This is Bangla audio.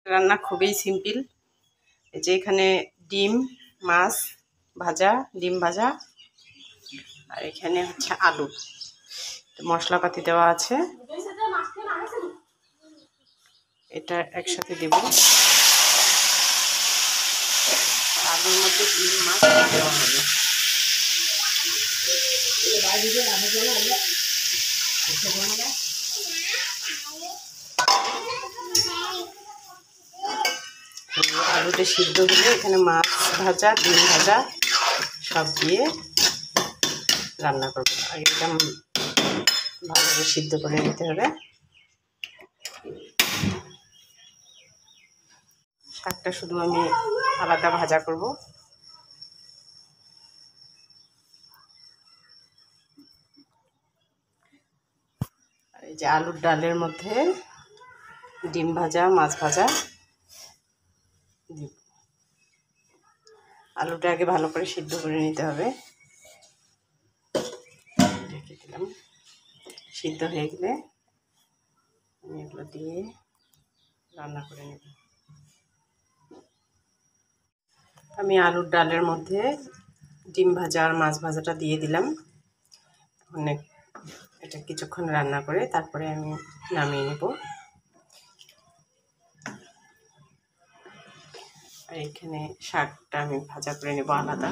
রান্না খুবই সিম্পল। এই যে এখানে ডিম মাছ ভাজা, ডিম ভাজা, আর এখানে হচ্ছে আলু। মশলাপাতি দেওয়া আছে, এটা একসাথে দেব। আলুর মধ্যে ডিম মাছ দেওয়া হবে। আলুটা সিদ্ধ হলে এখানে মাছ ভাজা, ডিম ভাজা সব দিয়ে রান্না করবো। আর এটা ভালোভাবে সিদ্ধ করে নিতে হবে। শাকটা শুধু আমি আলাদা ভাজা করব। আর এই যে আলুর ডালের মধ্যে ডিম ভাজা, মাছ ভাজা। আলুটা আগে ভালো করে সিদ্ধ করে নিতে হবে। ঢেকে দিলাম। সিদ্ধ হয়ে গেলে আমি এগুলো দিয়ে রান্না করে নেব। আমি আলুর ডালের মধ্যে ডিম ভাজা আর মাছ ভাজাটা দিয়ে দিলাম। অনেক এটা কিছুক্ষণ রান্না করে তারপরে আমি নামিয়ে নেব। আর এখানে শাকটা আমি ভাজা করে নেব আলাদা।